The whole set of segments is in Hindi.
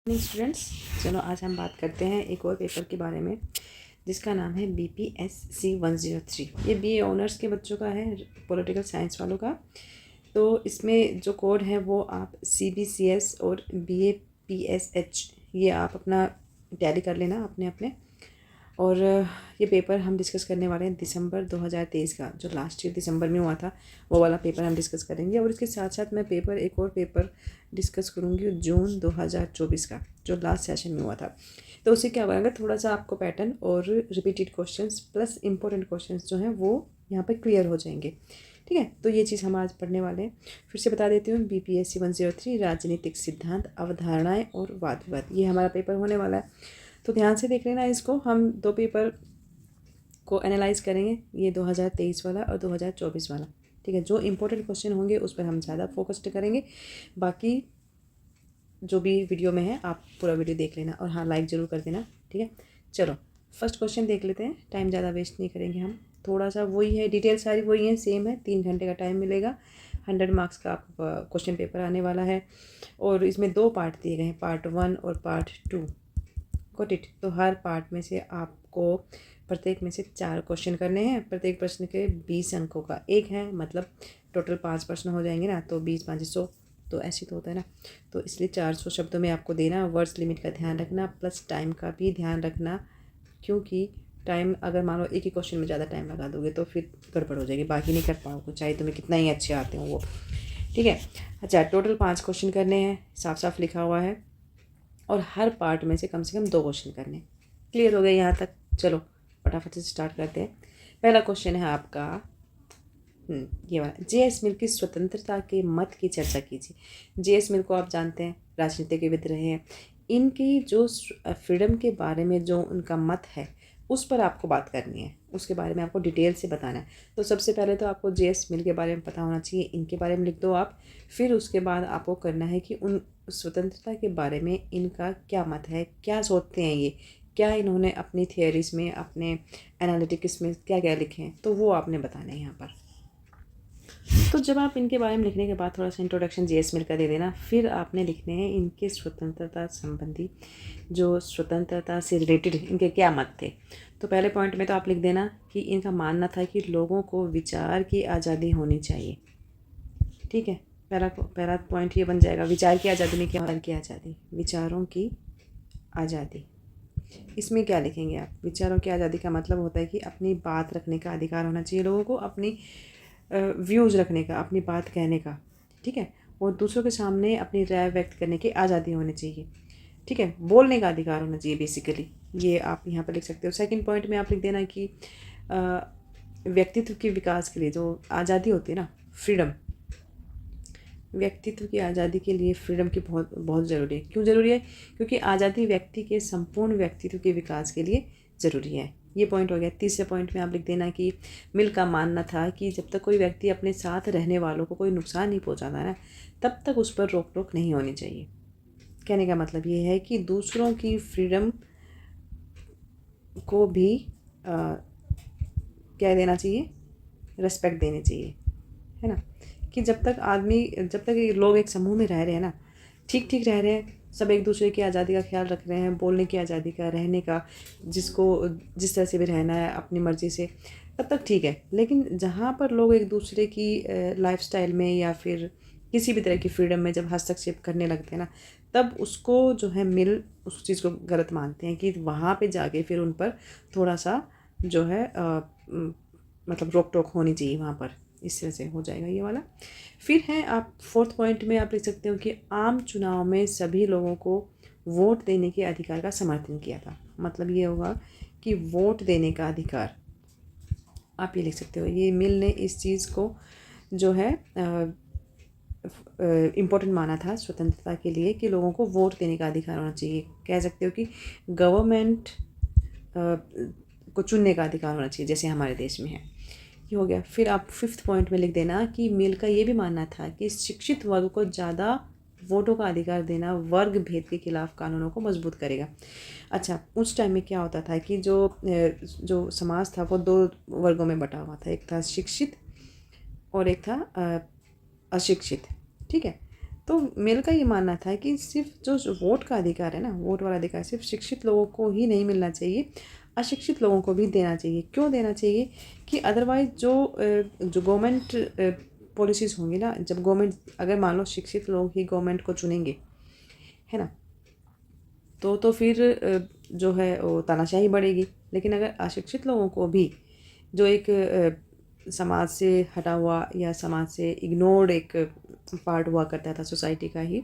स्टूडेंट्स, चलो आज हम बात करते हैं एक और पेपर के बारे में जिसका नाम है BPSC 103। ये BA ऑनर्स के बच्चों का है, पॉलिटिकल साइंस वालों का। तो इसमें जो कोड है वो आप CBCS और BAPSH ये आप अपना टैली कर लेना अपने अपने। और ये पेपर हम डिस्कस करने वाले हैं दिसंबर 2023 का, जो लास्ट ईयर दिसंबर में हुआ था वो वाला पेपर हम डिस्कस करेंगे। और इसके साथ साथ मैं एक और पेपर डिस्कस करूँगी जून 2024 का, जो लास्ट सेशन में हुआ था। तो उससे क्या होगा, थोड़ा सा आपको पैटर्न और repeated questions plus important questions जो हैं वो यहाँ पर क्लियर हो जाएंगे। ठीक है, तो ये चीज़ हम आज पढ़ने वाले हैं। फिर से बता देती हूँ, BPSC 103 राजनीतिक सिद्धांत, अवधारणाएँ और वाद विवाद, ये हमारा पेपर होने वाला है। तो ध्यान से देख लेना इसको। हम दो पेपर को एनालाइज करेंगे, ये 2023 वाला और 2024 वाला। ठीक है, जो इंपॉर्टेंट क्वेश्चन होंगे उस पर हम ज़्यादा फोकस्ड करेंगे। बाकी जो भी वीडियो में है आप पूरा वीडियो देख लेना और हाँ, लाइक ज़रूर कर देना। ठीक है, चलो फर्स्ट क्वेश्चन देख लेते हैं। टाइम ज़्यादा वेस्ट नहीं करेंगे हम, थोड़ा सा वही है, डिटेल सारी वही है, सेम है। 3 घंटे का टाइम मिलेगा, 100 मार्क्स का आपका क्वेश्चन पेपर आने वाला है। और इसमें 2 पार्ट दिए गए हैं, पार्ट 1 और पार्ट 2। Got it. तो हर पार्ट में से आपको प्रत्येक में से 4 क्वेश्चन करने हैं। प्रत्येक प्रश्न के 20 अंकों का एक है, मतलब टोटल 5 प्रश्न हो जाएंगे ना, तो 20 5 100, तो ऐसे तो होता है ना। तो इसलिए 400 शब्दों में आपको देना। वर्ड्स लिमिट का ध्यान रखना, प्लस टाइम का भी ध्यान रखना, क्योंकि टाइम अगर मान लो एक ही क्वेश्चन में ज़्यादा टाइम लगा दोगे तो फिर गड़बड़ हो जाएगी, बाकी नहीं कर पाओगे, चाहे तुम्हें कितना ही अच्छे आते हो वो। ठीक है, अच्छा, टोटल 5 क्वेश्चन करने हैं, साफ साफ लिखा हुआ है। और हर पार्ट में से कम 2 क्वेश्चन करने। क्लियर हो गए यहाँ तक? चलो फटाफट से स्टार्ट करते हैं। पहला क्वेश्चन है आपका ये वाला, J.S. मिल की स्वतंत्रता के मत की चर्चा कीजिए। J.S. मिल को आप जानते हैं, राजनीतिज्ञ रहे हैं। इनकी जो फ्रीडम के बारे में जो उनका मत है उस पर आपको बात करनी है, उसके बारे में आपको डिटेल से बताना है। तो सबसे पहले तो आपको J.S. मिल के बारे में पता होना चाहिए, इनके बारे में लिख दो आप। फिर उसके बाद आपको करना है कि उन स्वतंत्रता के बारे में इनका क्या मत है, क्या सोचते हैं ये, क्या इन्होंने अपनी थियरीज़ में, अपने एनालिटिक्स में क्या क्या लिखे हैं, तो वो आपने बताना है यहाँ पर। तो जब आप इनके बारे में लिखने के बाद थोड़ा सा इंट्रोडक्शन J.S. मिल का दे देना। फिर आपने लिखने हैं इनके स्वतंत्रता संबंधी, जो स्वतंत्रता से रिलेटेड इनके क्या मत थे। तो पहले पॉइंट में तो आप लिख देना कि इनका मानना था कि लोगों को विचार की आज़ादी होनी चाहिए। ठीक है, पहला पॉइंट ये बन जाएगा। विचार की आज़ादी में क्या, की आज़ादी, विचारों की आज़ादी। इसमें क्या लिखेंगे आप? विचारों की आज़ादी का मतलब होता है कि अपनी बात रखने का अधिकार होना चाहिए लोगों को, अपनी व्यूज़ रखने का, अपनी बात कहने का। ठीक है, और दूसरों के सामने अपनी राय व्यक्त करने की आज़ादी होनी चाहिए। ठीक है, बोलने का अधिकार होना चाहिए बेसिकली, ये आप यहाँ पर लिख सकते हो। सेकंड पॉइंट में आप लिख देना कि व्यक्तित्व के विकास के लिए जो आज़ादी होती है ना, फ्रीडम, व्यक्तित्व की आज़ादी के लिए फ्रीडम की बहुत बहुत ज़रूरी है। क्यों ज़रूरी है? क्योंकि आज़ादी व्यक्ति के संपूर्ण व्यक्तित्व के विकास के लिए ज़रूरी है। ये पॉइंट हो गया। तीसरे पॉइंट में आप लिख देना कि मिल का मानना था कि जब तक कोई व्यक्ति अपने साथ रहने वालों को कोई नुकसान नहीं पहुंचाता ना, तब तक उस पर रोक टोक नहीं होनी चाहिए। कहने का मतलब ये है कि दूसरों की फ्रीडम को भी क्या देना चाहिए, रिस्पेक्ट देनी चाहिए, है ना। कि जब तक ये लोग एक समूह में रह रहे हैं ना, ठीक ठीक रह रहे हैं, सब एक दूसरे की आज़ादी का ख्याल रख रहे हैं, बोलने की आज़ादी का, रहने का, जिसको जिस तरह से भी रहना है अपनी मर्ज़ी से, तब तक ठीक है। लेकिन जहाँ पर लोग एक दूसरे की लाइफस्टाइल में या फिर किसी भी तरह की फ्रीडम में जब हस्तक्षेप करने लगते हैं ना, तब उसको जो है मिल उस चीज़ को गलत मानते हैं कि वहाँ पे जाके फिर उन पर थोड़ा सा जो है मतलब रोक टोक होनी चाहिए वहाँ पर। इस तरह से हो जाएगा ये वाला। फिर है आप फोर्थ पॉइंट में आप लिख सकते हो कि आम चुनाव में सभी लोगों को वोट देने के अधिकार का समर्थन किया था। मतलब ये होगा कि वोट देने का अधिकार, आप ये लिख सकते हो। ये मिल ने इस चीज़ को जो है इम्पोर्टेंट माना था स्वतंत्रता के लिए, कि लोगों को वोट देने का अधिकार होना चाहिए। कह सकते हो कि गवर्नमेंट को चुनने का अधिकार होना चाहिए, जैसे हमारे देश में है। ये हो गया। फिर आप फिफ्थ पॉइंट में लिख देना कि मिल का ये भी मानना था कि शिक्षित वर्ग को ज़्यादा वोटों का अधिकार देना वर्ग भेद के खिलाफ कानूनों को मजबूत करेगा। अच्छा, उस टाइम में क्या होता था कि जो समाज था वो 2 वर्गों में बटा हुआ था, एक था शिक्षित और एक था अशिक्षित। ठीक है, तो मिल का ये मानना था कि सिर्फ जो वोट का अधिकार है ना, वोट वाला अधिकार सिर्फ शिक्षित लोगों को ही नहीं मिलना चाहिए, अशिक्षित लोगों को भी देना चाहिए। क्यों देना चाहिए? कि अदरवाइज़ जो गवर्नमेंट पॉलिसीज़ होंगी ना, जब गवर्नमेंट, अगर मान लो शिक्षित लोग ही गवर्नमेंट को चुनेंगे, है ना, तो फिर जो है वो तानाशाही बढ़ेगी। लेकिन अगर अशिक्षित लोगों को भी, जो एक समाज से हटा हुआ या समाज से इग्नोर्ड एक पार्ट हुआ करता था सोसाइटी का ही,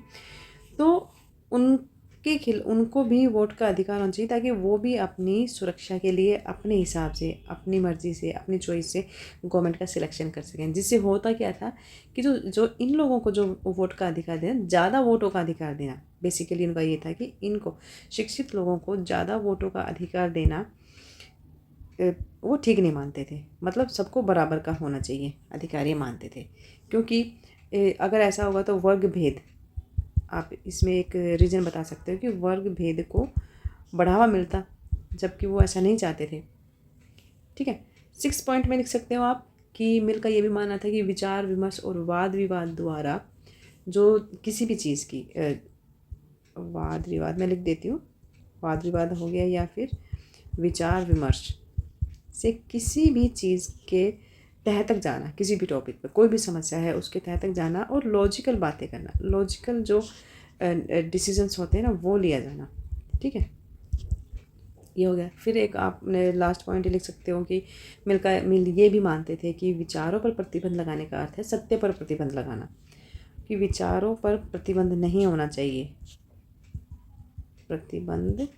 तो उनको भी वोट का अधिकार होना चाहिए, ताकि वो भी अपनी सुरक्षा के लिए अपने हिसाब से, अपनी मर्ज़ी से, अपनी चॉइस से गवर्नमेंट का सिलेक्शन कर सकें। जिससे होता क्या था कि जो जो इन लोगों को जो वोट का अधिकार देना, ज़्यादा वोटों का अधिकार देना, बेसिकली उनका ये था कि इनको, शिक्षित लोगों को ज़्यादा वोटों का अधिकार देना वो ठीक नहीं मानते थे। मतलब सबको बराबर का होना चाहिए अधिकार, ये मानते थे। क्योंकि अगर ऐसा होगा तो वर्ग भेद, आप इसमें एक रीज़न बता सकते हो कि वर्ग भेद को बढ़ावा मिलता, जबकि वो ऐसा नहीं चाहते थे। ठीक है, 6 पॉइंट में लिख सकते हो आप कि मिल का ये भी मानना था कि विचार विमर्श और वाद विवाद द्वारा जो किसी भी चीज़ की वाद विवाद मैं लिख देती हूँ, वाद विवाद हो गया या फिर विचार विमर्श से किसी भी चीज़ के तह तक जाना, किसी भी टॉपिक पर कोई भी समस्या है उसके तह तक जाना और लॉजिकल बातें करना, लॉजिकल जो डिसीजंस होते हैं ना वो लिया जाना। ठीक है, ये हो गया। फिर एक आपने लास्ट पॉइंट लिख सकते हो कि मिल ये भी मानते थे कि विचारों पर प्रतिबंध लगाने का अर्थ है सत्य पर प्रतिबंध लगाना, कि विचारों पर प्रतिबंध नहीं होना चाहिए, प्रतिबंध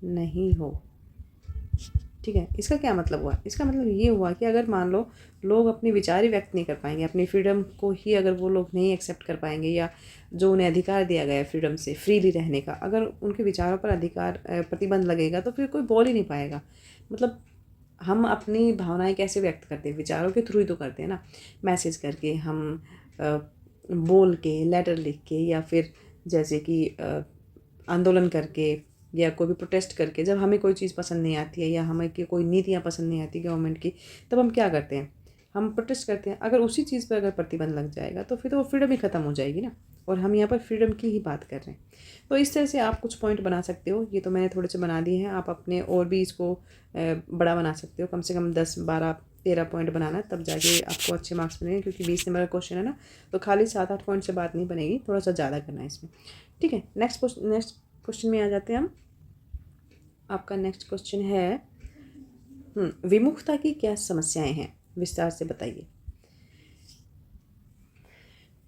नहीं हो। ठीक है, इसका क्या मतलब हुआ? इसका मतलब ये हुआ कि अगर मान लो लोग अपने विचार ही व्यक्त नहीं कर पाएंगे, अपनी फ्रीडम को ही अगर वो लोग नहीं एक्सेप्ट कर पाएंगे, या जो उन्हें अधिकार दिया गया है फ्रीडम से फ्रीली रहने का, अगर उनके विचारों पर अधिकार प्रतिबंध लगेगा तो फिर कोई बोल ही नहीं पाएगा। मतलब हम अपनी भावनाएं कैसे व्यक्त करते हैं? विचारों के थ्रू ही तो करते हैं ना, मैसेज करके, हम बोल के, लेटर लिख के, या फिर जैसे कि आंदोलन करके या कोई भी प्रोटेस्ट करके। जब हमें कोई चीज़ पसंद नहीं आती है या हमें कि कोई नीतियाँ पसंद नहीं आती गवर्नमेंट की, तब हम क्या करते हैं? हम प्रोटेस्ट करते हैं। अगर उसी चीज़ पर अगर प्रतिबंध लग जाएगा तो फिर तो वो फ्रीडम ही ख़त्म हो जाएगी ना, और हम यहाँ पर फ्रीडम की ही बात कर रहे हैं। तो इस तरह से आप कुछ पॉइंट बना सकते हो। ये तो मैंने थोड़े से बना दिए हैं, आप अपने और भी इसको बड़ा बना सकते हो। कम से कम 10, 12, 13 पॉइंट बनाना, तब जाके आपको अच्छे मार्क्स मिलेंगे। क्योंकि 20 नंबर का क्वेश्चन है ना, तो खाली 7-8 पॉइंट से बात नहीं बनेगी, थोड़ा सा ज़्यादा करना है इसमें। ठीक है, नेक्स्ट क्वेश्चन में आ जाते हैं हम। आपका नेक्स्ट क्वेश्चन है, विमुखता की क्या समस्याएं हैं, विस्तार से बताइए।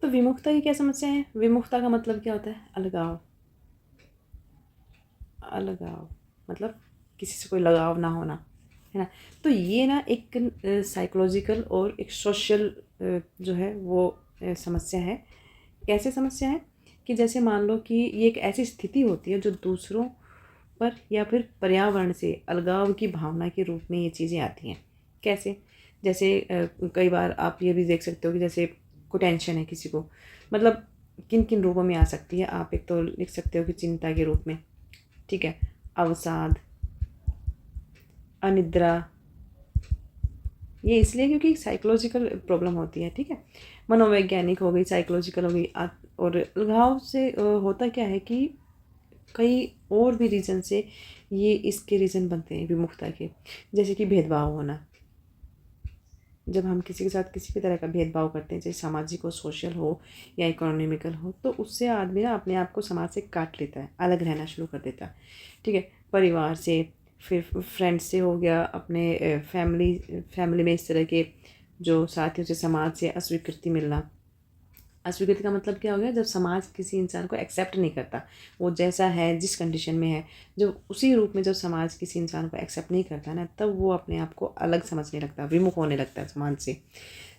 तो विमुखता की क्या समस्या है? विमुखता का मतलब क्या होता है? अलगाव। अलगाव मतलब किसी से कोई लगाव ना होना, है ना। तो ये ना एक साइकोलॉजिकल और एक सोशल जो है वो समस्या है। कैसे समस्या है? कि जैसे मान लो कि ये एक ऐसी स्थिति होती है जो दूसरों पर या फिर पर्यावरण से अलगाव की भावना के रूप में ये चीज़ें आती हैं। कैसे? जैसे कई बार आप ये भी देख सकते हो कि जैसे कोई टेंशन है किसी को, मतलब किन किन रूपों में आ सकती है। आप एक तो लिख सकते हो कि चिंता के रूप में, ठीक है, अवसाद, अनिद्रा। ये इसलिए क्योंकि साइकोलॉजिकल प्रॉब्लम होती है, ठीक है। मनोवैज्ञानिक हो गई, साइकोलॉजिकल हो गई। और अलगाव से होता क्या है कि कई और भी रीज़न से ये इसके रीज़न बनते हैं विमुखता के। जैसे कि भेदभाव होना, जब हम किसी के साथ किसी भी तरह का भेदभाव करते हैं, चाहे सामाजिक हो, सोशल हो या इकोनॉमिकल हो, तो उससे आदमी ना अपने आप को समाज से काट लेता है, अलग रहना शुरू कर देता है। ठीक है, परिवार से, फिर फ्रेंड्स से हो गया, अपने फैमिली में इस तरह के जो साथियों से, समाज से अस्वीकृति मिलना। अस्वीकृति का मतलब क्या हो गया? जब समाज किसी इंसान को एक्सेप्ट नहीं करता, वो जैसा है, जिस कंडीशन में है, जब उसी रूप में जब समाज किसी इंसान को एक्सेप्ट नहीं करता ना, तब वो अपने आप को अलग समझने लगता है, विमुख होने लगता है समाज से।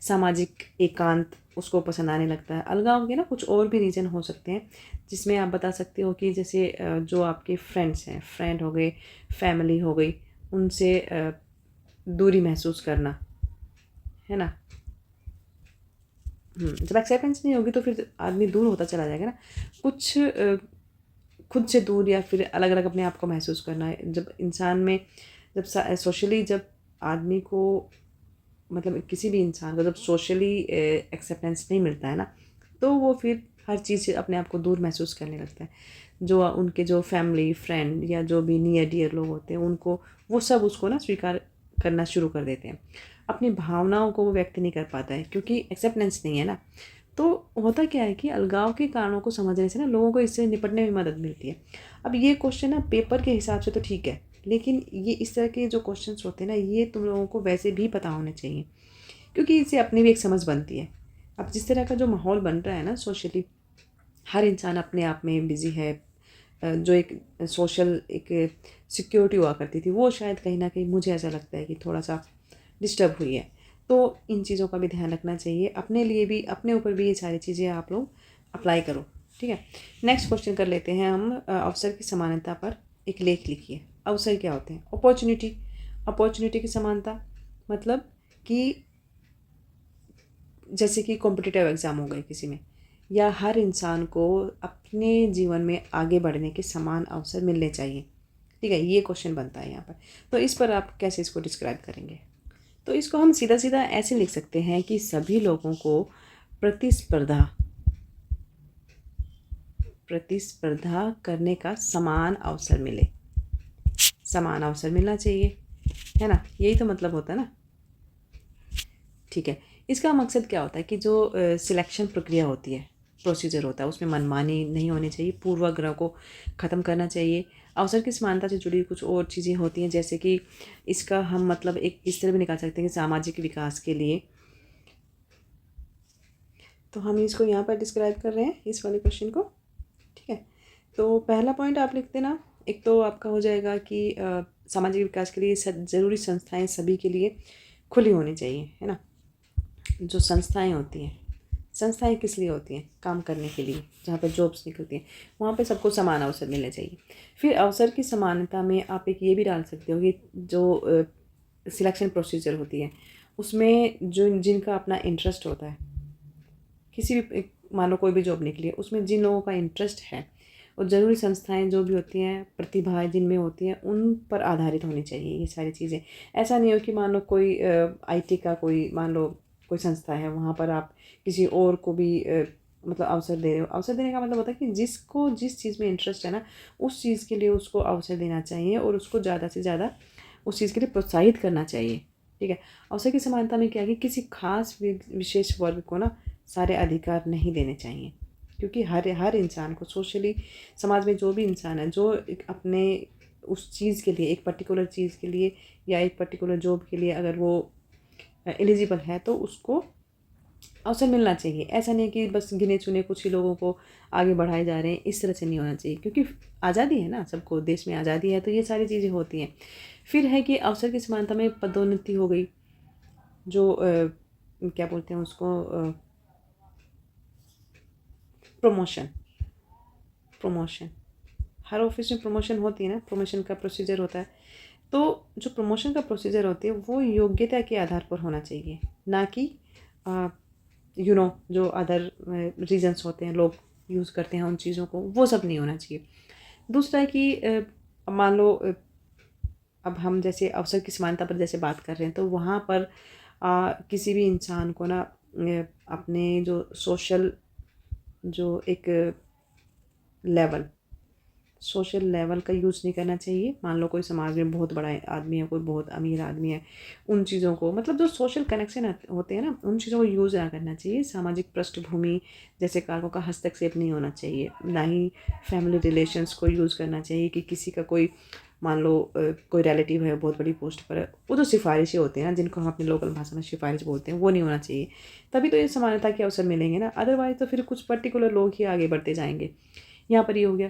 सामाजिक एकांत उसको पसंद आने लगता है। अलगाव के ना कुछ और भी रीज़न हो सकते हैं, जिसमें आप बता सकते हो कि जैसे जो आपके फ्रेंड्स हैं, फ्रेंड हो गए, फैमिली हो गई, उनसे दूरी महसूस करना, है ना। जब एक्सेप्टेंस नहीं होगी तो फिर आदमी दूर होता चला जाएगा ना। कुछ खुद से दूर या फिर अलग अलग अपने आप को महसूस करना है। जब इंसान में, जब सोशली, जब आदमी को, मतलब किसी भी इंसान को जब सोशली एक्सेप्टेंस नहीं मिलता है ना, तो वो फिर हर चीज़ से अपने आप को दूर महसूस करने लगता है। जो उनके जो फैमिली फ्रेंड या जो भी नियर डियर लोग होते हैं उनको, वो सब उसको ना स्वीकार करना शुरू कर देते हैं। अपनी भावनाओं को वो व्यक्त नहीं कर पाता है क्योंकि एक्सेप्टेंस नहीं है ना। तो होता क्या है कि अलगाव के कारणों को समझने से ना लोगों को इससे निपटने में मदद मिलती है। अब ये क्वेश्चन ना पेपर के हिसाब से तो ठीक है, लेकिन ये इस तरह के जो क्वेश्चंस होते हैं ना, ये तुम लोगों को वैसे भी पता होने चाहिए क्योंकि इससे अपनी भी एक समझ बनती है। अब जिस तरह का जो माहौल बन रहा है ना सोशली, हर इंसान अपने आप में बिज़ी है। जो एक सोशल एक सिक्योरिटी हुआ करती थी, वो शायद कहीं ना कहीं मुझे ऐसा लगता है कि थोड़ा सा डिस्टर्ब हुई है। तो इन चीज़ों का भी ध्यान रखना चाहिए, अपने लिए भी, अपने ऊपर भी ये सारी चीज़ें आप लोग अप्लाई करो। ठीक है, नेक्स्ट क्वेश्चन कर लेते हैं हम। अवसर की समानता पर एक लेख लिखिए। अवसर क्या होते हैं? अपॉर्चुनिटी। अपॉर्चुनिटी की समानता मतलब कि जैसे कि कॉम्पिटिटिव एग्ज़ाम हो गए किसी में, या हर इंसान को अपने जीवन में आगे बढ़ने के समान अवसर मिलने चाहिए। ठीक है, ये क्वेश्चन बनता है यहाँ पर। तो इस पर आप कैसे इसको डिस्क्राइब करेंगे? तो इसको हम सीधा सीधा ऐसे लिख सकते हैं कि सभी लोगों को प्रतिस्पर्धा प्रतिस्पर्धा करने का समान अवसर मिले। समान अवसर मिलना चाहिए, है ना? यही तो मतलब होता है ना। ठीक है, इसका मकसद क्या होता है कि जो सिलेक्शन प्रक्रिया होती है, प्रोसीजर होता है, उसमें मनमानी नहीं होनी चाहिए, पूर्वाग्रह को ख़त्म करना चाहिए। अवसर की समानता से जुड़ी कुछ और चीज़ें होती हैं, जैसे कि इसका हम मतलब एक इस तरह भी निकाल सकते हैं कि सामाजिक विकास के लिए। तो हम इसको यहाँ पर डिस्क्राइब कर रहे हैं, इस वाले क्वेश्चन को। ठीक है, तो पहला पॉइंट आप लिख देना। एक तो आपका हो जाएगा कि सामाजिक विकास के लिए ज़रूरी संस्थाएं सभी के लिए खुली होनी चाहिए, है ना। जो संस्थाएं होती हैं, संस्थाएं किस लिए होती हैं? काम करने के लिए, जहाँ पे जॉब्स निकलती हैं, वहाँ पे सबको समान अवसर मिलने चाहिए। फिर अवसर की समानता में आप एक ये भी डाल सकते हो कि जो सिलेक्शन प्रोसीजर होती है, उसमें जो जिनका अपना इंटरेस्ट होता है, किसी भी मान लो कोई भी जॉब निकली है, उसमें जिन लोगों का इंटरेस्ट है, और ज़रूरी संस्थाएं जो भी होती हैं, प्रतिभाएं जिनमें होती हैं, उन पर आधारित होनी चाहिए ये सारी चीज़ें। ऐसा नहीं हो कि मान लो कोई आईटी का कोई मान लो कोई संस्था है, वहाँ पर आप किसी और को भी मतलब अवसर दे रहे हो। अवसर देने का मतलब होता है कि जिसको जिस चीज़ में इंटरेस्ट है ना, उस चीज़ के लिए उसको अवसर देना चाहिए और उसको ज़्यादा से ज़्यादा उस चीज़ के लिए प्रोत्साहित करना चाहिए। ठीक है, अवसर की समानता में क्या है कि किसी खास विशेष वर्ग को ना सारे अधिकार नहीं देने चाहिए, क्योंकि हर इंसान को सोशली, समाज में जो भी इंसान है, जो अपने उस चीज़ के लिए, एक पर्टिकुलर चीज़ के लिए या एक पर्टिकुलर जॉब के लिए अगर वो एलिजिबल है, तो उसको अवसर मिलना चाहिए। ऐसा नहीं कि बस गिने चुने कुछ ही लोगों को आगे बढ़ाए जा रहे हैं, इस तरह से नहीं होना चाहिए, क्योंकि आज़ादी है ना, सबको देश में आज़ादी है, तो ये सारी चीज़ें होती हैं। फिर है कि अवसर की समानता में पदोन्नति हो गई, जो क्या बोलते हैं उसको, प्रमोशन। प्रमोशन, हर ऑफिस में प्रमोशन होती है ना, प्रमोशन का प्रोसीजर होता है। तो जो प्रमोशन का प्रोसीजर होती है वो योग्यता के आधार पर होना चाहिए, ना कि जो अदर रीजंस होते हैं, लोग यूज़ करते हैं उन चीज़ों को, वो सब नहीं होना चाहिए। दूसरा है कि मान लो अब हम जैसे अवसर की समानता पर जैसे बात कर रहे हैं, तो वहाँ पर किसी भी इंसान को ना अपने जो सोशल जो एक सोशल लेवल का यूज़ नहीं करना चाहिए। मान लो कोई समाज में बहुत बड़ा आदमी है, कोई बहुत अमीर आदमी है, उन चीज़ों को, मतलब जो सोशल कनेक्शन होते हैं ना, उन चीज़ों को यूज़ ना करना चाहिए। सामाजिक पृष्ठभूमि जैसे कारकों का हस्तक्षेप नहीं होना चाहिए, ना ही फैमिली रिलेशंस को यूज़ करना चाहिए कि किसी का कोई मान लो कोई रिलेटिव है बहुत बड़ी पोस्ट पर है, वो जो सिफारिशें होती हैं ना, जिनको हम अपनी लोकल भाषा में सिफारिश बोलते हैं, वो नहीं होना चाहिए। तभी तो ये समानता के अवसर मिलेंगे ना, अदरवाइज़ तो फिर कुछ पर्टिकुलर लोग ही आगे बढ़ते जाएंगे। यहाँ पर ये हो गया।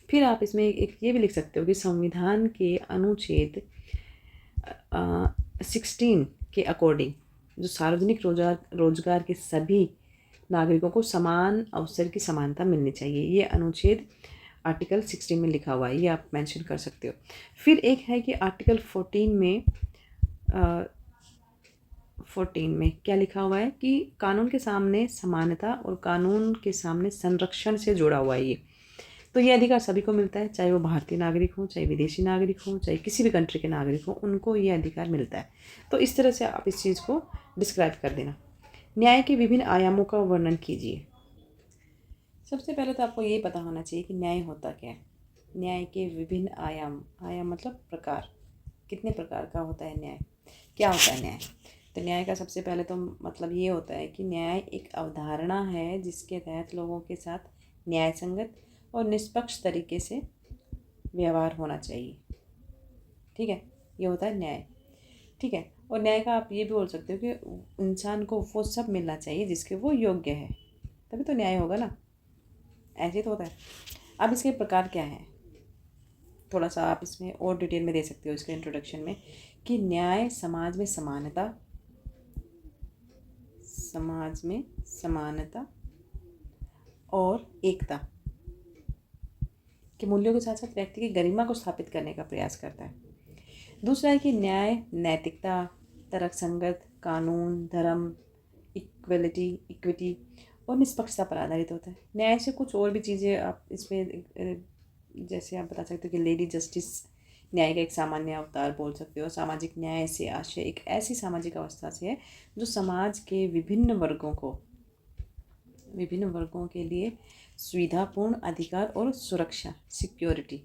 फिर आप इसमें एक ये भी लिख सकते हो कि संविधान के अनुच्छेद 16 के अकॉर्डिंग जो सार्वजनिक रोजगार के सभी नागरिकों को समान अवसर की समानता मिलनी चाहिए। ये अनुच्छेद आर्टिकल 16 में लिखा हुआ है, ये आप मेंशन कर सकते हो। फिर एक है कि आर्टिकल 14 में क्या लिखा हुआ है कि कानून के सामने समानता और कानून के सामने संरक्षण से जुड़ा हुआ है ये। तो ये अधिकार सभी को मिलता है, चाहे वो भारतीय नागरिक हो, चाहे विदेशी नागरिक हो, चाहे किसी भी कंट्री के नागरिक हो, उनको ये अधिकार मिलता है। तो इस तरह से आप इस चीज़ को डिस्क्राइब कर देना। न्याय के विभिन्न आयामों का वर्णन कीजिए। सबसे पहले तो आपको ये पता होना चाहिए कि न्याय होता क्या है। न्याय के विभिन्न आयाम, आयाम मतलब प्रकार, कितने प्रकार का होता है न्याय, क्या होता है न्याय। तो न्याय का सबसे पहले तो मतलब ये होता है कि न्याय एक अवधारणा है जिसके तहत लोगों के साथ न्याय संगत और निष्पक्ष तरीके से व्यवहार होना चाहिए। ठीक है, ये होता है न्याय। ठीक है, और न्याय का आप ये भी बोल सकते हो कि इंसान को वो सब मिलना चाहिए जिसके वो योग्य है, तभी तो न्याय होगा ना। ऐसे तो होता है। अब इसके प्रकार क्या हैं, थोड़ा सा आप इसमें और डिटेल में दे सकते हो इसके इंट्रोडक्शन में, कि न्याय समाज में समानता, समाज में समानता और एकता के मूल्यों के साथ साथ व्यक्ति की गरिमा को स्थापित करने का प्रयास करता है। दूसरा है कि न्याय नैतिकता, तर्कसंगत, कानून, धर्म, इक्विटी और निष्पक्षता पर आधारित होता है। न्याय से कुछ और भी चीज़ें आप इसमें जैसे आप बता सकते हो कि लेडी जस्टिस न्याय का एक सामान्य अवतार बोल सकते हो। सामाजिक न्याय से आशय एक ऐसी सामाजिक अवस्था से है जो समाज के विभिन्न वर्गों के लिए सुविधापूर्ण अधिकार और सुरक्षा, सिक्योरिटी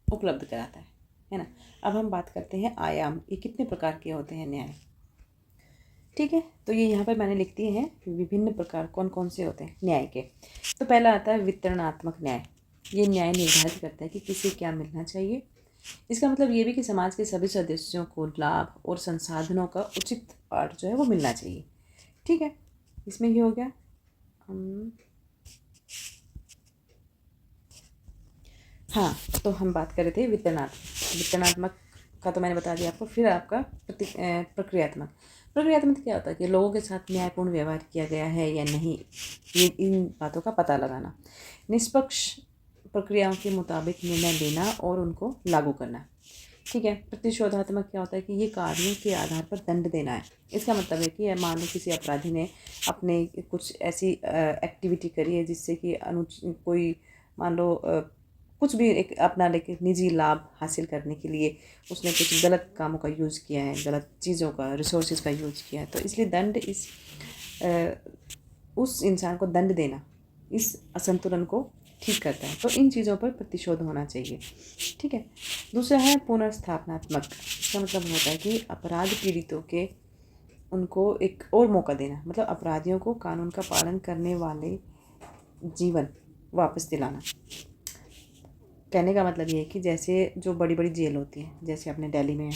उपलब्ध कराता है ना। अब हम बात करते हैं आयाम, ये कितने प्रकार के होते हैं न्याय। ठीक है, तो ये यहाँ पर मैंने लिख दिए हैं विभिन्न प्रकार कौन कौन से होते हैं न्याय के। तो पहला आता है वितरणात्मक न्याय। ये न्याय निर्धारित करता है कि किसे क्या मिलना चाहिए। इसका मतलब ये भी कि समाज के सभी सदस्यों को लाभ और संसाधनों का उचित पार्ट जो है वो मिलना चाहिए। ठीक है, इसमें ये हो गया। हाँ, तो हम बात कर रहे थे वितरणात्मक का तो मैंने बता दिया आपको। फिर आपका प्रक्रियात्मक क्या होता है कि लोगों के साथ न्यायपूर्ण व्यवहार किया गया है या नहीं, ये इन बातों का पता लगाना। निष्पक्ष प्रक्रियाओं के मुताबिक निर्णय लेना और उनको लागू करना। ठीक है, प्रतिशोधात्मक क्या होता है कि ये कार्यों के आधार पर दंड देना है। इसका मतलब है कि मान लो किसी अपराधी ने अपने कुछ ऐसी एक्टिविटी करी है जिससे कि कोई मान लो कुछ भी एक अपना लेके निजी लाभ हासिल करने के लिए उसने कुछ गलत कामों का यूज़ किया है, गलत चीज़ों का, रिसोर्सेज का यूज़ किया है, तो इसलिए दंड उस इंसान को दंड देना इस असंतुलन को ठीक करता है। तो इन चीज़ों पर प्रतिशोध होना चाहिए। ठीक है, दूसरा है पुनर्स्थापनात्मक। इसका मतलब होता है कि अपराध पीड़ितों के उनको एक और मौका देना, मतलब अपराधियों को कानून का पालन करने वाले जीवन वापस दिलाना। कहने का मतलब ये है कि जैसे जो बड़ी बड़ी जेल होती हैं, जैसे अपने दिल्ली में है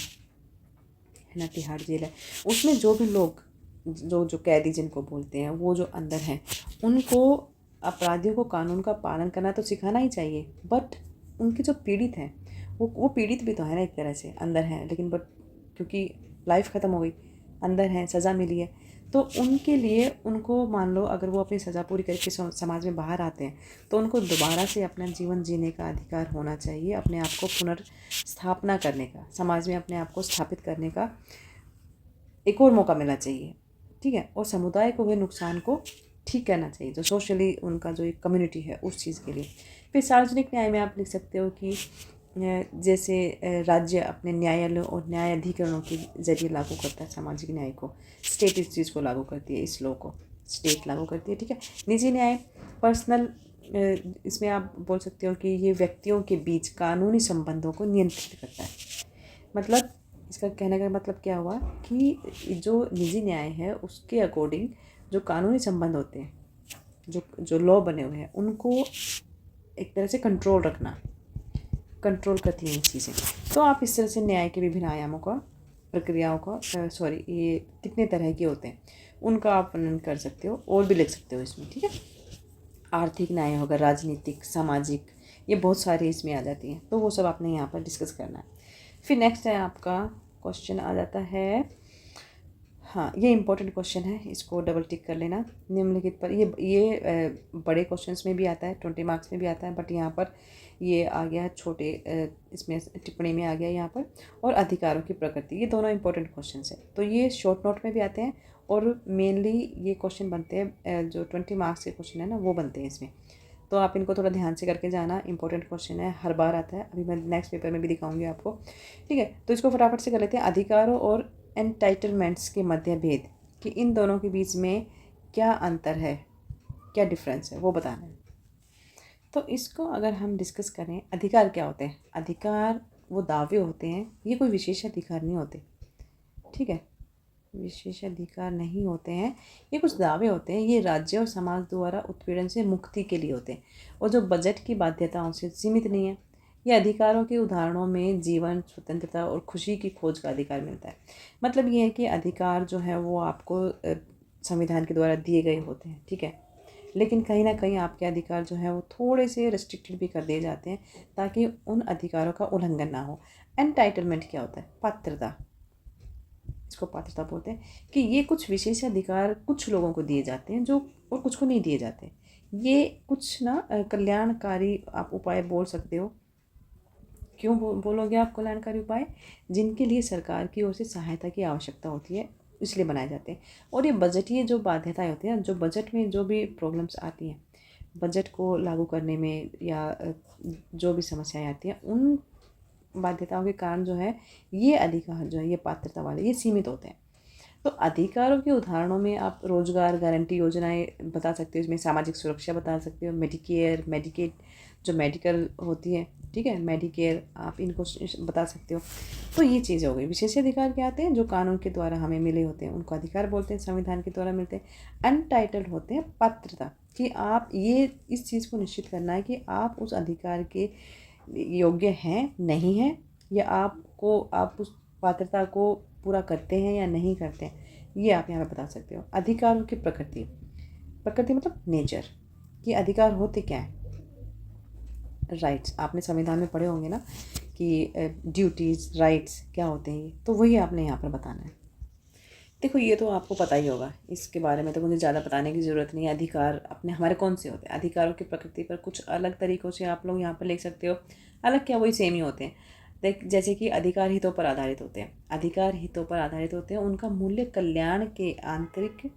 ना तिहाड़ जेल है, उसमें जो भी लोग जो कैदी जिनको बोलते हैं वो जो अंदर हैं, उनको अपराधियों को कानून का पालन करना तो सिखाना ही चाहिए। बट उनके जो पीड़ित हैं वो पीड़ित भी तो है ना, एक तरह से अंदर हैं, लेकिन बट क्योंकि लाइफ ख़त्म हो गई, अंदर हैं, सज़ा मिली है, तो उनके लिए उनको मान लो अगर वो अपनी सज़ा पूरी करके समाज में बाहर आते हैं तो उनको दोबारा से अपना जीवन जीने का अधिकार होना चाहिए, अपने आप को पुनर्स्थापना करने का, समाज में अपने आप को स्थापित करने का एक और मौका मिलना चाहिए। ठीक है, और समुदाय को हुए नुकसान को ठीक करना चाहिए, जो सोशली उनका जो एक कम्युनिटी है उस चीज़ के लिए। फिर सार्वजनिक न्याय में आप लिख सकते हो कि जैसे राज्य अपने न्यायालयों और न्यायाधिकरणों के जरिए लागू करता है सामाजिक न्याय को। स्टेट इस चीज़ को लागू करती है, इस लॉ को स्टेट लागू करती है। ठीक है, निजी न्याय पर्सनल, इसमें आप बोल सकते हो कि ये व्यक्तियों के बीच कानूनी संबंधों को नियंत्रित करता है। मतलब इसका कहने का मतलब क्या हुआ कि जो निजी न्याय है उसके अकॉर्डिंग जो कानूनी संबंध होते हैं, जो लॉ बने हुए हैं, उनको एक तरह से कंट्रोल करती हैं ये चीज़ें। तो आप इस तरह से न्याय के विभिन्न आयामों का, प्रक्रियाओं का, ये कितने तरह के होते हैं उनका आप वर्णन कर सकते हो और भी लिख सकते हो इसमें। ठीक है, आर्थिक न्याय होगा, राजनीतिक, सामाजिक, ये बहुत सारी इसमें आ जाती हैं, तो वो सब आपने यहाँ पर डिस्कस करना है। फिर नेक्स्ट है आपका क्वेश्चन आ जाता है, हाँ ये इंपॉर्टेंट क्वेश्चन है, इसको डबल टिक कर लेना। निम्नलिखित पर ये बड़े क्वेश्चंस में भी आता है, 20 मार्क्स में भी आता है, बट यहाँ पर ये आ गया है छोटे, इसमें टिप्पणी में आ गया यहाँ पर। और अधिकारों की प्रकृति, ये दोनों इंपॉर्टेंट क्वेश्चंस हैं, तो ये शॉर्ट नोट में भी आते हैं और मेनली ये क्वेश्चन बनते हैं, जो 20 मार्क्स के क्वेश्चन है ना वो बनते हैं इसमें। तो आप इनको थोड़ा ध्यान से करके जाना, इंपॉर्टेंट क्वेश्चन है, हर बार आता है, अभी मैं नेक्स्ट पेपर में भी दिखाऊंगी आपको। ठीक है, तो इसको फटाफट से कर लेते हैं। अधिकारों और एंटाइटलमेंट्स के मध्य भेद। कि इन दोनों के बीच में क्या अंतर है, क्या डिफरेंस है, वो बताना है। तो इसको अगर हम डिस्कस करें, अधिकार क्या होते हैं? अधिकार वो दावे होते हैं, ये कोई विशेष अधिकार नहीं होते, ठीक है, विशेष अधिकार नहीं होते हैं, ये कुछ दावे होते हैं। ये राज्य और समाज द्वारा उत्पीड़न से मुक्ति के लिए होते हैं और जो बजट की बाध्यताओं से सीमित नहीं है। ये अधिकारों के उदाहरणों में जीवन, स्वतंत्रता और खुशी की खोज का अधिकार मिलता है। मतलब ये है कि अधिकार जो है वो आपको संविधान के द्वारा दिए गए होते हैं, ठीक है, लेकिन कहीं ना कहीं आपके अधिकार जो है वो थोड़े से रिस्ट्रिक्टेड भी कर दिए जाते हैं ताकि उन अधिकारों का उल्लंघन ना हो। एंटाइटलमेंट क्या होता है? पात्रता, इसको पात्रता बोलते हैं कि ये कुछ विशेष अधिकार कुछ लोगों को दिए जाते हैं जो और कुछ को नहीं दिए जाते। ये कुछ ना कल्याणकारी आप उपाय बोल सकते हो। क्यों बोलोगे आप कल्याणकारी उपाय? जिनके लिए सरकार की ओर से सहायता की आवश्यकता होती है, इसलिए बनाए जाते हैं। और ये बजटीय जो बाध्यताएं होती हैं, जो बजट में जो भी प्रॉब्लम्स आती हैं बजट को लागू करने में या जो भी समस्याएं आती हैं, उन बाध्यताओं के कारण जो है ये अधिकार जो है ये पात्रता वाले ये सीमित होते हैं। तो अधिकारों के उदाहरणों में आप रोजगार गारंटी योजनाएं बता सकते हो, इसमें सामाजिक सुरक्षा बता सकते हो, मेडिकेयर, मेडिकेड जो मेडिकल होती है, ठीक है, मेडिकेयर आप इनको बता सकते हो। तो ये चीज़ें हो गई। विशेष अधिकार क्या आते हैं? जो कानून के द्वारा हमें मिले होते हैं उनको अधिकार बोलते हैं, संविधान के द्वारा मिलते हैं। अनटाइटल्ड होते हैं पात्रता, कि आप ये इस चीज़ को निश्चित करना है कि आप उस अधिकार के योग्य हैं नहीं हैं, या आपको आप उस पात्रता को पूरा करते हैं या नहीं करते हैं, ये आप यहाँ पे बता सकते हो। अधिकारों की प्रकृति, प्रकृति मतलब नेचर, कि अधिकार होते क्या हैं? राइट्स आपने संविधान में पढ़े होंगे ना कि ड्यूटीज़ राइट्स क्या होते हैं, ये तो वही आपने यहाँ पर बताना है। देखो ये तो आपको पता ही होगा, इसके बारे में तो मुझे ज़्यादा बताने की ज़रूरत नहीं है। अधिकार अपने हमारे कौन से होते हैं? अधिकारों की प्रकृति पर कुछ अलग तरीक़ों से आप लोग यहाँ पर लिख सकते हो। अलग क्या, वही सेम ही होते हैं। देख, जैसे कि अधिकार हितों पर आधारित होते हैं। अधिकार हितों पर आधारित होते हैं, उनका मूल्य कल्याण के आंतरिक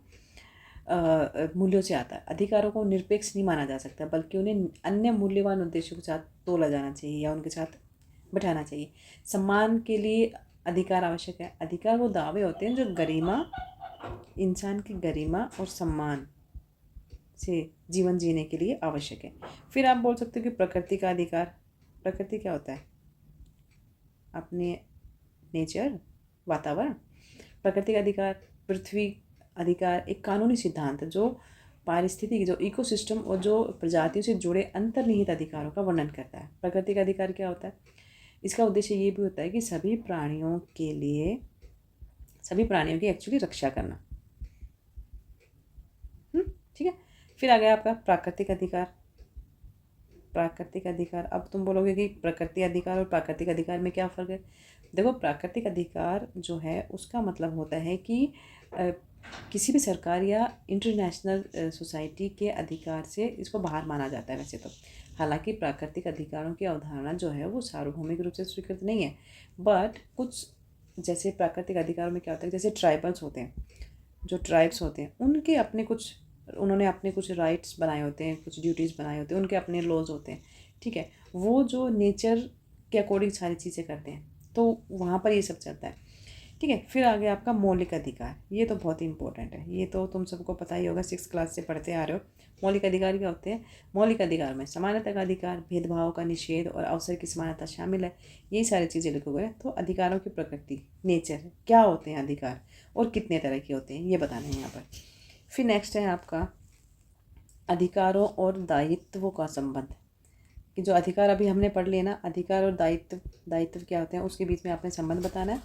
मूल्यों से आता है। अधिकारों को निरपेक्ष नहीं माना जा सकता, बल्कि उन्हें अन्य मूल्यवान उद्देश्यों के साथ तोला जाना चाहिए या उनके साथ बैठाना चाहिए। सम्मान के लिए अधिकार आवश्यक है। अधिकार वो दावे होते हैं जो गरिमा, इंसान की गरिमा और सम्मान से जीवन जीने के लिए आवश्यक है। फिर आप बोल सकते हो कि प्रकृति का अधिकार। प्रकृति क्या होता है? अपने नेचर, वातावरण। प्रकृति का अधिकार, पृथ्वी अधिकार एक कानूनी सिद्धांत जो पारिस्थितिक, जो इकोसिस्टम और जो प्रजातियों से जुड़े अंतर्निहित अधिकारों का वर्णन करता है। प्रकृति का अधिकार क्या होता है? इसका उद्देश्य ये भी होता है कि सभी प्राणियों की एक्चुअली रक्षा करना। ठीक है। फिर आ गया आपका प्राकृतिक अधिकार। प्राकृतिक अधिकार, अब तुम बोलोगे कि प्रकृति अधिकार और प्राकृतिक अधिकार में क्या फ़र्क है? देखो, प्राकृतिक अधिकार जो है उसका मतलब होता है कि किसी भी सरकार या इंटरनेशनल सोसाइटी के अधिकार से इसको बाहर माना जाता है वैसे तो। हालांकि प्राकृतिक अधिकारों की अवधारणा जो है वो सार्वभौमिक रूप से स्वीकृत नहीं है, बट कुछ जैसे प्राकृतिक अधिकारों में क्या होता है, जैसे ट्राइबल्स होते हैं, जो ट्राइब्स होते हैं उनके अपने कुछ, उन्होंने अपने कुछ राइट्स बनाए होते हैं, कुछ ड्यूटीज़ बनाए होते हैं, उनके अपने लॉज होते हैं, ठीक है, वो जो नेचर के अकॉर्डिंग सारी चीज़ें करते हैं, तो वहाँ पर ये सब चलता है, ठीक है। फिर आ गया आपका मौलिक अधिकार। ये तो बहुत ही इंपॉर्टेंट है, ये तो तुम सबको पता ही होगा, 6th क्लास से पढ़ते आ रहे हो। मौलिक अधिकार क्या होते हैं? मौलिक अधिकार में समानता का अधिकार, भेदभाव का निषेध और अवसर की समानता शामिल है। यही सारी चीज़ें लिखे हुए हैं। तो अधिकारों की प्रकृति, नेचर, क्या होते हैं अधिकार और कितने तरह के होते हैं, ये बताना है यहाँ पर। फिर नेक्स्ट है आपका अधिकारों और दायित्वों का संबंध, कि जो अधिकार अभी हमने पढ़ लिया ना, अधिकार और दायित्व क्या होते हैं, उसके बीच में आपने संबंध बताना है।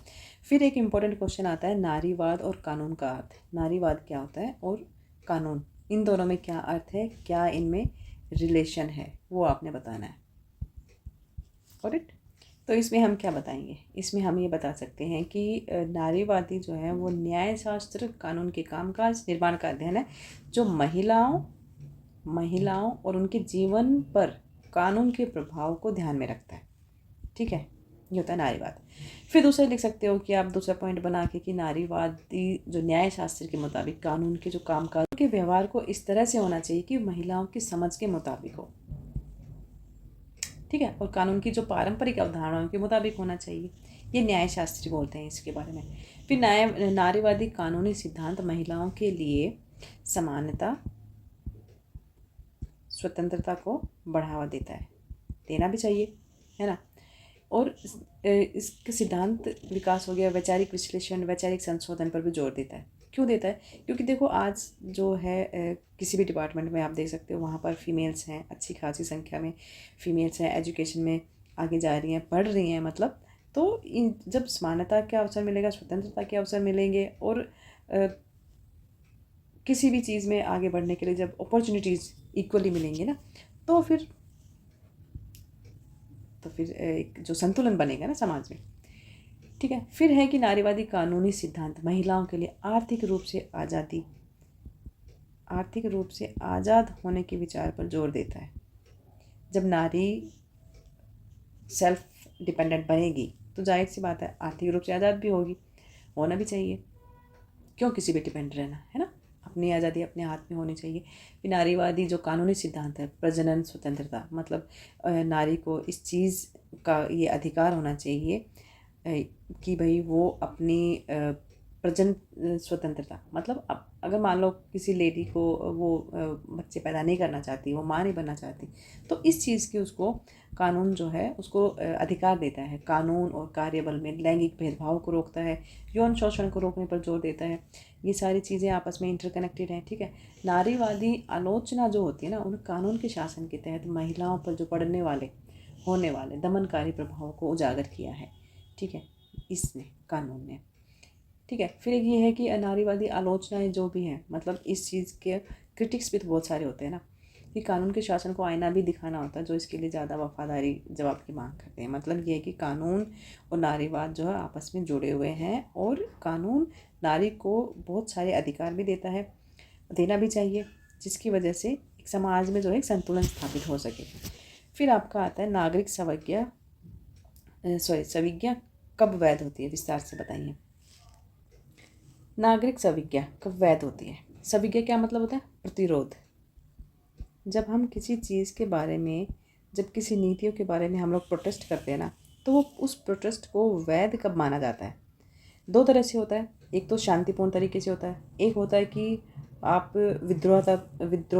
फिर एक इम्पोर्टेंट क्वेश्चन आता है, नारीवाद और कानून का अर्थ। नारीवाद क्या होता है और कानून, इन दोनों में क्या अर्थ है, क्या इनमें रिलेशन है, वो आपने बताना है। करेक्ट। तो इसमें हम क्या बताएंगे? इसमें हम ये बता सकते हैं कि नारीवादी जो है वो न्यायशास्त्र, कानून के कामकाज, निर्माण का अध्ययन है, जो महिलाओं और उनके जीवन पर कानून के प्रभाव को ध्यान में रखता है, ठीक है, ये होता है नारीवाद। फिर दूसरा लिख सकते हो कि आप दूसरा पॉइंट बना के कि नारीवादी जो न्यायशास्त्र के मुताबिक कानून के जो कामकाज के व्यवहार को इस तरह से होना चाहिए कि महिलाओं की समझ के मुताबिक हो, ठीक ठीक है, और कानून की जो पारंपरिक अवधारणाओं के मुताबिक होना चाहिए। ये न्यायशास्त्री बोलते हैं इसके बारे में। फिर नारीवादी कानूनी सिद्धांत महिलाओं के लिए समानता, स्वतंत्रता को बढ़ावा देता है, देना भी चाहिए, है ना। और इसके सिद्धांत विकास हो गया, वैचारिक विश्लेषण, वैचारिक संशोधन पर भी जोर देता है। क्यों देता है? क्योंकि देखो आज जो है किसी भी डिपार्टमेंट में आप देख सकते हो वहाँ पर फीमेल्स हैं, अच्छी खासी संख्या में फीमेल्स हैं, एजुकेशन में आगे जा रही हैं, पढ़ रही हैं, मतलब तो इन जब समानता के अवसर मिलेगा, स्वतंत्रता के अवसर मिलेंगे और किसी भी चीज़ में आगे बढ़ने के लिए जब अपॉर्चुनिटीज़ इक्वली मिलेंगी ना, तो फिर एक जो संतुलन बनेगा ना समाज में, ठीक है। फिर है कि नारीवादी कानूनी सिद्धांत महिलाओं के लिए आर्थिक रूप से आज़ाद होने के विचार पर जोर देता है। जब नारी सेल्फ डिपेंडेंट बनेगी तो जाहिर सी बात है आर्थिक रूप से आज़ाद भी होगी, होना भी चाहिए। क्यों किसी पे डिपेंड रहना, है ना। अपनी आज़ादी अपने हाथ में होनी चाहिए। फिर नारीवादी जो कानूनी सिद्धांत है, प्रजनन स्वतंत्रता, मतलब नारी को इस चीज़ का ये अधिकार होना चाहिए कि भाई वो अपनी प्रजनन स्वतंत्रता, मतलब अब अगर मान लो किसी लेडी को वो बच्चे पैदा नहीं करना चाहती, वो माँ नहीं बनना चाहती, तो इस चीज़ की उसको कानून जो है उसको अधिकार देता है। कानून और कार्यबल में लैंगिक भेदभाव को रोकता है, यौन शोषण को रोकने पर जोर देता है। ये सारी चीज़ें आपस में इंटरकनेक्टेड हैं, ठीक है। नारीवादी आलोचना जो होती है ना, उन कानून के शासन के तहत महिलाओं पर जो होने वाले दमनकारी प्रभावों को उजागर किया है, ठीक है, इसने कानून ने, ठीक है। फिर एक ये है कि नारीवादी आलोचनाएं जो भी हैं, मतलब इस चीज़ के क्रिटिक्स भी तो बहुत सारे होते हैं ना, कि कानून के शासन को आईना भी दिखाना होता है, जो इसके लिए ज़्यादा वफादारी जवाब की मांग करते हैं। मतलब ये है कि कानून और नारीवाद जो है आपस में जुड़े हुए हैं, और कानून नारी को बहुत सारे अधिकार भी देता है, देना भी चाहिए, जिसकी वजह से एक समाज में जो है एक संतुलन स्थापित हो सके। फिर आपका आता है नागरिक सविज्ञा कब वैध होती है, विस्तार से बताइए। नागरिक सविज्ञा कब वैध होती है? सविज्ञा क्या मतलब होता है? प्रतिरोध। जब हम किसी चीज़ के बारे में, जब किसी नीतियों के बारे में हम लोग प्रोटेस्ट करते हैं ना, तो वो उस प्रोटेस्ट को वैध कब माना जाता है? दो तरह से होता है। एक तो शांतिपूर्ण तरीके से होता है, एक होता है कि आप विद्रोही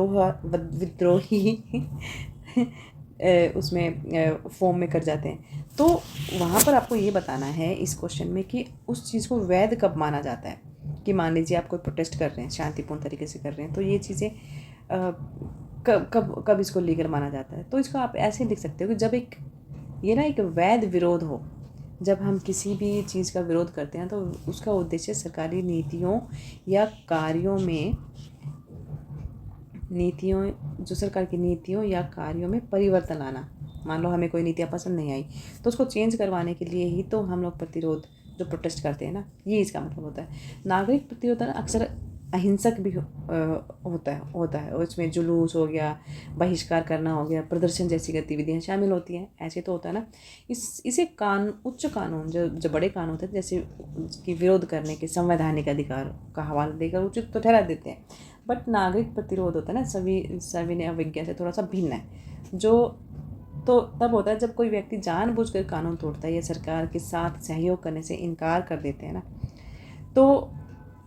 उसमें फॉर्म में कर जाते हैं। तो वहाँ पर आपको ये बताना है इस क्वेश्चन में कि उस चीज़ को वैध कब माना जाता है। कि मान लीजिए आप कोई प्रोटेस्ट कर रहे हैं, शांतिपूर्ण तरीके से कर रहे हैं, तो ये चीज़ें कब इसको लीगल माना जाता है? तो इसको आप ऐसे लिख सकते हो कि जब एक वैध विरोध हो। जब हम किसी भी चीज़ का विरोध करते हैं तो उसका उद्देश्य सरकारी नीतियों या कार्यों में जो सरकार की नीतियों या कार्यों में परिवर्तन लाना। मान लो हमें कोई नीतियाँ पसंद नहीं आई, तो उसको चेंज करवाने के लिए ही तो हम लोग प्रतिरोध जो प्रोटेस्ट करते हैं ना, ये इसका मतलब होता है। नागरिक प्रतिरोध अक्सर अहिंसक भी होता है, और इसमें जुलूस हो गया, बहिष्कार करना हो गया, प्रदर्शन जैसी गतिविधियाँ शामिल होती हैं। ऐसे तो होता है ना। इसे उच्च कानून जो बड़े कानून होते हैं, जैसे कि विरोध करने के संवैधानिक अधिकार का हवाला देकर उचित तो ठहरा देते हैं। बट नागरिक प्रतिरोध होता है ना, सविनय अवज्ञा से थोड़ा सा भिन्न है, जो तो तब होता है जब कोई व्यक्ति जानबूझकर कानून तोड़ता है या सरकार के साथ सहयोग करने से इनकार कर देते हैं ना, तो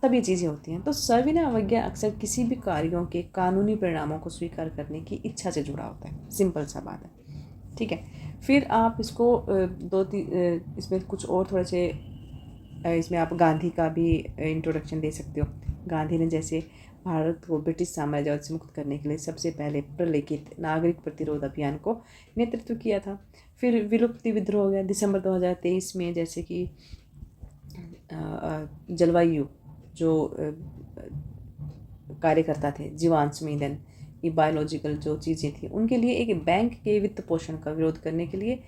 तब ये चीज़ें होती हैं। तो सविनय अवज्ञा अक्सर किसी भी कार्यों के कानूनी परिणामों को स्वीकार करने की इच्छा से जुड़ा होता है। सिंपल सा बात है, ठीक है। फिर आप इसको इसमें कुछ और थोड़े से इसमें आप गांधी का भी इंट्रोडक्शन दे सकते हो। गांधी ने जैसे भारत को ब्रिटिश साम्राज्यवाद से मुक्त करने के लिए सबसे पहले प्रलेखित नागरिक प्रतिरोध अभियान को नेतृत्व किया था। फिर विलुप्ति विद्रोह हो गया दिसंबर 2023 में, जैसे कि जलवायु जो कार्यकर्ता थे, जीवाश्म ईंधन, ये बायोलॉजिकल जो चीज़ें थी, उनके लिए एक बैंक के वित्त पोषण का विरोध करने के लिए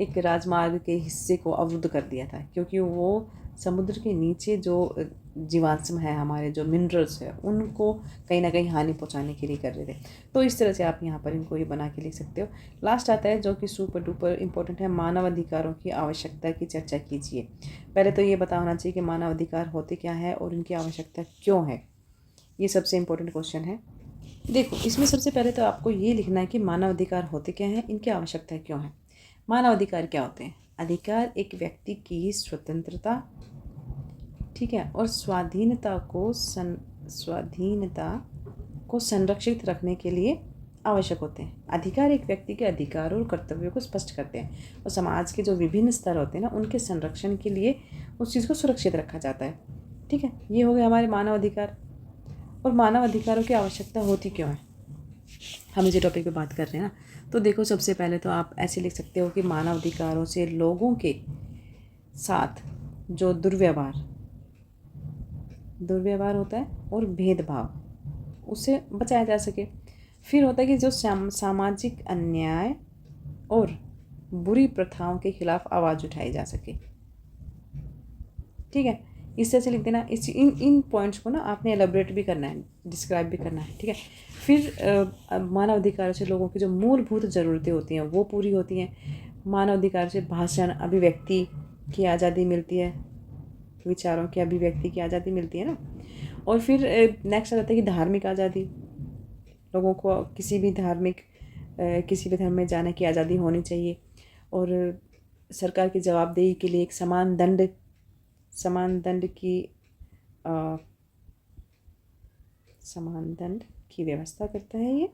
एक राजमार्ग के हिस्से को अवरुद्ध कर दिया था, क्योंकि वो समुद्र के नीचे जो जीवाश्म है, हमारे जो मिनरल्स है, उनको कहीं ना कहीं हानि पहुंचाने के लिए कर रहे थे। तो इस तरह से आप यहाँ पर इनको ये बना के लिख सकते हो। लास्ट आता है जो कि सुपर डुपर इम्पोर्टेंट है, मानव अधिकारों की आवश्यकता की चर्चा कीजिए। पहले तो ये पता होना चाहिए कि मानव अधिकार होते क्या है और इनकी आवश्यकता क्यों है। ये सबसे इम्पोर्टेंट क्वेश्चन है। देखो, इसमें सबसे पहले तो आपको ये लिखना है कि मानव अधिकार होते क्या हैं, इनकी आवश्यकता क्यों है। मानव अधिकार क्या होते हैं? अधिकार एक व्यक्ति की स्वतंत्रता, ठीक है, और स्वाधीनता को संरक्षित रखने के लिए आवश्यक होते हैं। अधिकार एक व्यक्ति के अधिकारों और कर्तव्यों को स्पष्ट करते हैं और समाज के जो विभिन्न स्तर होते हैं ना, उनके संरक्षण के लिए उस चीज़ को सुरक्षित रखा जाता है। ठीक है, ये हो गए हमारे मानव अधिकार। और मानव अधिकारों की आवश्यकता होती क्यों है, हम इसी टॉपिक पे बात कर रहे हैं ना। तो देखो, सबसे पहले तो आप ऐसे लिख सकते हो कि मानव अधिकारों से लोगों के साथ जो दुर्व्यवहार होता है और भेदभाव, उससे बचाया जा सके। फिर होता है कि जो सामाजिक अन्याय और बुरी प्रथाओं के खिलाफ आवाज़ उठाई जा सके। ठीक है, इस तरह से लिख देना। इन पॉइंट्स को ना आपने एलेबोरेट भी करना है, डिस्क्राइब भी करना है। ठीक है, फिर मानव अधिकारों से लोगों की जो मूलभूत ज़रूरतें होती हैं वो पूरी होती हैं। मानव अधिकार से भाषण, अभिव्यक्ति की आज़ादी मिलती है, विचारों की अभिव्यक्ति की आज़ादी मिलती है ना। और फिर नेक्स्ट आ जाता है कि धार्मिक आज़ादी, लोगों को किसी भी धर्म में जाने की आज़ादी होनी चाहिए। और सरकार की जवाबदेही के लिए एक समान दंड की व्यवस्था करता है ये,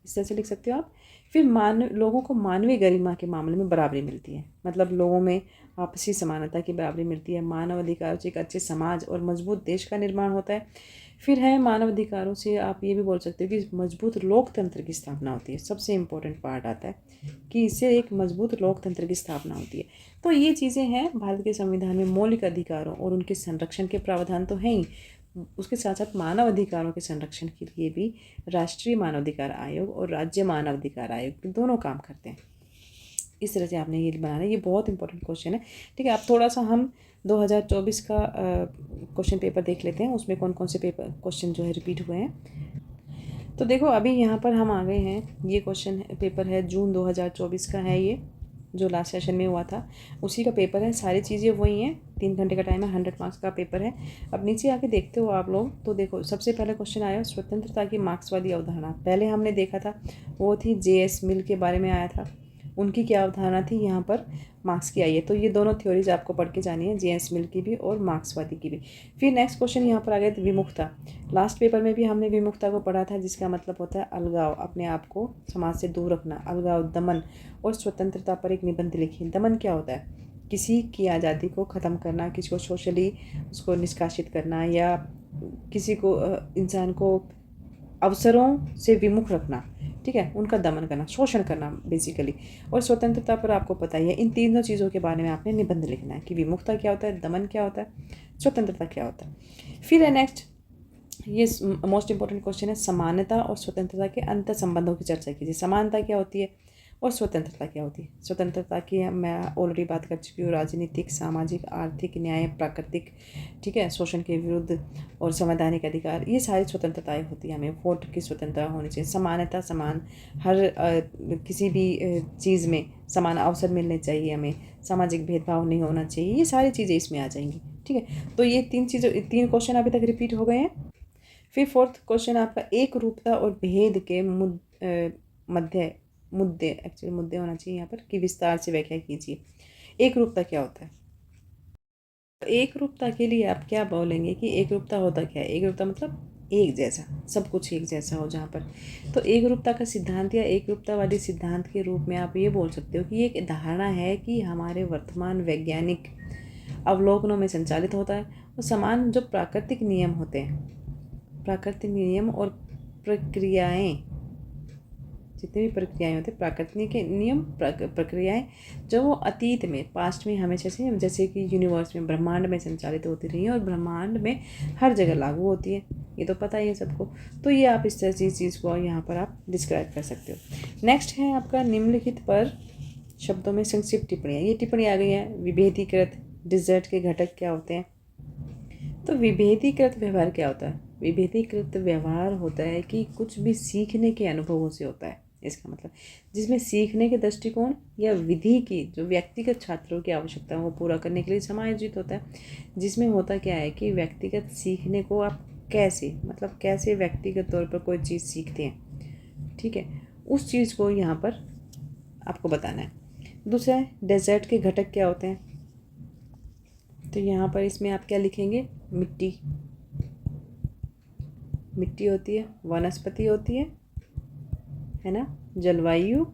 इस तरह से लिख सकते हो आप। फिर लोगों को मानवीय गरिमा के मामले में बराबरी मिलती है, मतलब लोगों में आपसी समानता की बराबरी मिलती है। मानव अधिकारों से एक अच्छे समाज और मजबूत देश का निर्माण होता है। फिर है मानव अधिकारों से आप ये भी बोल सकते हो कि मजबूत लोकतंत्र की स्थापना होती है। सबसे इम्पोर्टेंट पार्ट आता है कि इससे एक मजबूत लोकतंत्र की स्थापना होती है। तो ये चीज़ें हैं भारत के संविधान में। मौलिक अधिकारों और उनके संरक्षण के प्रावधान तो हैं ही, उसके साथ साथ मानव अधिकारों के संरक्षण के लिए भी राष्ट्रीय मानवाधिकार आयोग और राज्य मानवाधिकार आयोग दोनों काम करते हैं। इस तरह से आपने ये बनाना है। ये बहुत इंपॉर्टेंट क्वेश्चन है। ठीक है, अब थोड़ा सा हम 2024 का क्वेश्चन पेपर देख लेते हैं, उसमें कौन कौन से क्वेश्चन जो है रिपीट हुए हैं। तो देखो, अभी यहाँ पर हम आ गए हैं, ये क्वेश्चन पेपर है जून 2024 का है, ये जो लास्ट सेशन में हुआ था उसी का पेपर है। सारी चीज़ें वही हैं, 3 घंटे का टाइम है, 100 मार्क्स का पेपर है। अब नीचे आके देखते हो आप लोग, तो देखो सबसे पहले क्वेश्चन आया स्वतंत्रता की मार्क्सवादी अवधारणा। पहले हमने देखा था वो थी जे.एस. मिल के बारे में आया था, उनकी क्या अवधारणा थी, यहाँ पर मार्क्स की आई है। तो ये दोनों थ्योरीज आपको पढ़ के जानी है, जे.एस. मिल की भी और मार्क्सवादी की भी। फिर नेक्स्ट क्वेश्चन यहाँ पर आ गया विमुखता। लास्ट पेपर में भी हमने विमुखता को पढ़ा था, जिसका मतलब होता है अलगाव, अपने आप को समाज से दूर रखना, अलगाव, दमन और स्वतंत्रता पर एक निबंध लिखिए। दमन क्या होता है? किसी की आज़ादी को ख़त्म करना, किसी को सोशली उसको निष्कासित करना, या किसी को इंसान को अवसरों से विमुख रखना, ठीक है, उनका दमन करना, शोषण करना बेसिकली। और स्वतंत्रता पर आपको पता ही है, इन तीनों चीज़ों के बारे में आपने निबंध लिखना है कि विमुखता क्या होता है, दमन क्या होता है, स्वतंत्रता क्या होता है। फिर है नेक्स्ट, ये मोस्ट इंपॉर्टेंट क्वेश्चन है, समानता और स्वतंत्रता के अंतर संबंधों की चर्चा कीजिए। समानता क्या होती है और स्वतंत्रता क्या होती है? स्वतंत्रता की मैं ऑलरेडी बात कर चुकी हूँ, राजनीतिक, सामाजिक, आर्थिक, न्याय, प्राकृतिक, ठीक है, शोषण के विरुद्ध और संवैधानिक अधिकार, ये सारी स्वतंत्रताएं होती है। हमें वोट की स्वतंत्रता होनी चाहिए। समानता, समान हर किसी भी चीज़ में समान अवसर मिलने चाहिए, हमें सामाजिक भेदभाव नहीं होना चाहिए, ये सारी चीज़ें इसमें आ जाएंगी। ठीक है, तो ये तीन क्वेश्चन अभी तक रिपीट हो गए हैं। फिर फोर्थ क्वेश्चन आपका एक रूपता और भेद के मुद्दे होना चाहिए यहाँ पर, कि विस्तार से व्याख्या कीजिए। एक रूपता क्या होता है? एक रूपता के लिए आप क्या बोलेंगे कि एक रूपता होता क्या है? एक रूपता मतलब एक जैसा, सब कुछ एक जैसा हो जहाँ पर। तो एक रूपता का सिद्धांत या एक रूपतावादी सिद्धांत के रूप में आप ये बोल सकते हो कि ये एक धारणा है कि हमारे वर्तमान वैज्ञानिक अवलोकनों में संचालित होता है और समान जो प्राकृतिक नियम होते हैं, प्राकृतिक नियम और प्रक्रियाएं, जितनी भी प्रक्रियाएं होती हैं, प्राकृतिक नियम, प्रक्रियाएं जो वो अतीत में, पास्ट में हमेशा से, जैसे कि यूनिवर्स में, ब्रह्मांड में संचालित होती रही है और ब्रह्मांड में हर जगह लागू होती है, ये तो पता ही है सबको। तो ये आप इस तरह की चीज़ को यहाँ पर आप डिस्क्राइब कर सकते हो। नेक्स्ट है आपका निम्नलिखित पर शब्दों में संक्षिप्त टिप्पणियाँ। ये टिप्पणी आ गई है, विभेदीकृत डिजर्ट के घटक क्या होते हैं? तो विभेदीकृत व्यवहार क्या होता है? विभेदीकृत व्यवहार होता है कि कुछ भी सीखने के अनुभवों से होता है, इसका मतलब जिसमें सीखने के दृष्टिकोण या विधि की जो व्यक्तिगत छात्रों की आवश्यकता है वो पूरा करने के लिए समायोजित होता है। जिसमें होता क्या है कि व्यक्तिगत सीखने को आप कैसे व्यक्तिगत तौर पर कोई चीज़ सीखते हैं, ठीक है, उस चीज़ को यहाँ पर आपको बताना है। दूसरा है डेजर्ट के घटक क्या होते हैं। तो यहाँ पर इसमें आप क्या लिखेंगे, मिट्टी, मिट्टी होती है, वनस्पति होती है ना, जलवायु,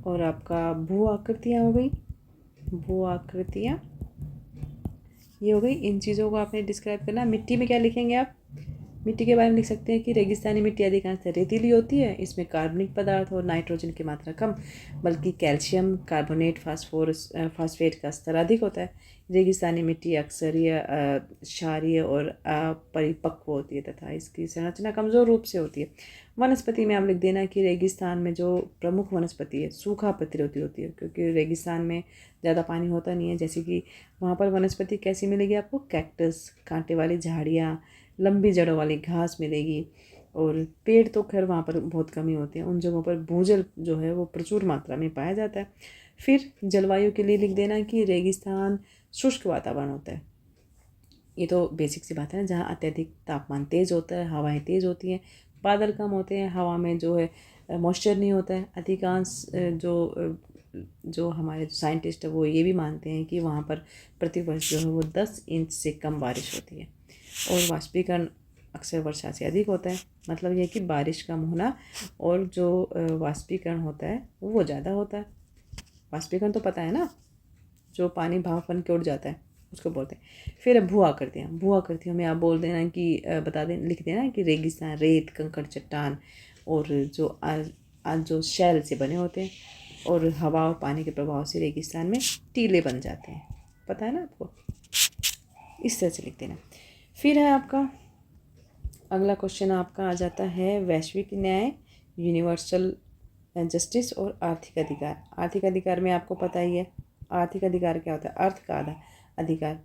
और आपका भू आकृतियाँ हो गई, भू आकृतियाँ ये हो गई। इन चीज़ों को आपने डिस्क्राइब करना। मिट्टी में क्या लिखेंगे आप, मिट्टी के बारे में लिख सकते हैं कि रेगिस्तानी मिट्टी अधिकांशतः रेतीली होती है, इसमें कार्बनिक पदार्थ और नाइट्रोजन की मात्रा कम, बल्कि कैल्शियम कार्बोनेट फास्फोरस फास्फेट का स्तर अधिक होता है। रेगिस्तानी मिट्टी अक्सर क्षारीय और अपरिपक्व होती है तथा इसकी संरचना कमज़ोर रूप से होती है। वनस्पति में आप लिख देना कि रेगिस्तान में जो प्रमुख वनस्पति है सूखा प्रतिरोधी होती है, क्योंकि रेगिस्तान में ज़्यादा पानी होता नहीं है। जैसे कि वहाँ पर वनस्पति कैसी मिलेगी आपको, कैक्टस, कांटे वाली झाड़ियाँ, लंबी जड़ों वाली घास मिलेगी, और पेड़ तो खैर वहाँ पर बहुत कमी होती है। उन जगहों पर भूजल जो है वो प्रचुर मात्रा में पाया जाता है। फिर जलवायु के लिए लिख देना कि रेगिस्तान शुष्क वातावरण होता है। ये तो बेसिक सी बात है ना, जहाँ अत्यधिक तापमान तेज़ होता है, हवाएं तेज़ होती हैं, बादल कम होते हैं, हवा में जो है मॉइस्चर नहीं होता है। अधिकांश जो हमारे साइंटिस्ट है वो ये भी मानते हैं कि वहाँ पर प्रतिवर्ष जो है वो 10 इंच से कम बारिश होती है, और वाष्पीकरण अक्सर वर्षा से अधिक होता है। मतलब ये कि बारिश कम होना और जो वाष्पीकरण होता है वो ज़्यादा होता है। वाष्पीकरण तो पता है ना, जो पानी भाप बन के उड़ जाता है उसको बोलते हैं। फिर भू आकृतियाँ, भू आकृतियों में आप बोल देना कि बता दें, लिख देना कि रेगिस्तान रेत, कंकड़, चट्टान और जो शैल से बने होते हैं, और हवा और पानी के प्रभाव से रेगिस्तान में टीले बन जाते हैं। पता है ना आपको, इस तरह से लिख देना। फिर है आपका अगला क्वेश्चन आपका आ जाता है वैश्विक न्याय, यूनिवर्सल जस्टिस और आर्थिक अधिकार। आर्थिक अधिकार में आपको पता ही है, आर्थिक अधिकार क्या होता है, अर्थ का अधिकार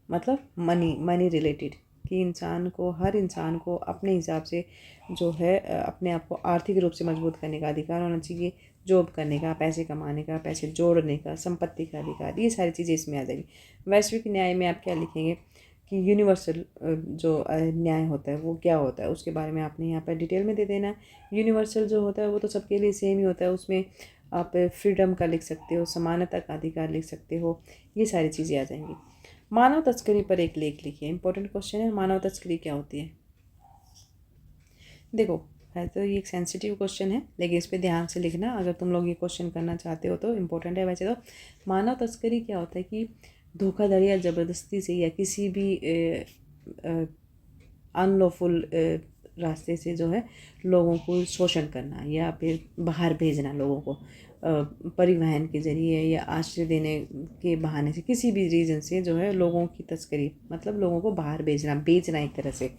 मतलब मनी रिलेटेड, कि हर इंसान को अपने हिसाब से जो है अपने आप को आर्थिक रूप से मजबूत करने का अधिकार होना चाहिए। जॉब करने का, पैसे कमाने का, पैसे जोड़ने का, संपत्ति का अधिकार, ये सारी चीज़ें इसमें आ जाएगी। वैश्विक न्याय में आप क्या लिखेंगे कि यूनिवर्सल जो न्याय होता है वो क्या होता है, उसके बारे में आपने यहाँ पर डिटेल में दे देना है। यूनिवर्सल जो होता है वो तो सबके लिए सेम ही होता है, उसमें आप फ्रीडम का लिख सकते हो, समानता का अधिकार लिख सकते हो, ये सारी चीज़ें आ जाएंगी। मानव तस्करी पर एक लेख लिखिए। इंपॉर्टेंट क्वेश्चन है, मानव तस्करी क्या होती है। देखो है तो ये एक सेंसिटिव क्वेश्चन है, लेकिन इस पर ध्यान से लिखना अगर तुम लोग ये क्वेश्चन करना चाहते हो तो। इम्पोर्टेंट है वैसे तो। मानव तस्करी क्या होता है कि धोखाधड़ी या ज़बरदस्ती से या किसी भी अनलॉफुल रास्ते से जो है लोगों को शोषण करना या फिर बाहर भेजना, लोगों को परिवहन के ज़रिए या आश्रय देने के बहाने से, किसी भी रीज़न से जो है लोगों की तस्करी, मतलब लोगों को बाहर भेजना, बेचना एक तरह से।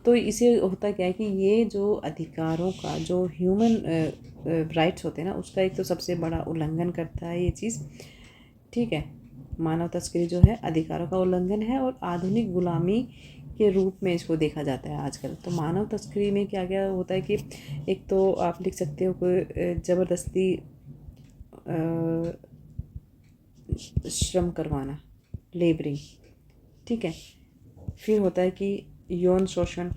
तो इसे होता क्या है कि ये जो अधिकारों का, जो ह्यूमन राइट्स होते हैं ना, उसका एक तो सबसे बड़ा उल्लंघन करता है ये चीज़। ठीक है, मानव तस्करी जो है अधिकारों का उल्लंघन है और आधुनिक गुलामी के रूप में इसको देखा जाता है आजकल। तो मानव तस्करी में क्या क्या होता है कि एक तो आप लिख सकते हो कि ज़बरदस्ती श्रम करवाना, लेबरिंग। ठीक है, फिर होता है कि यौन शोषण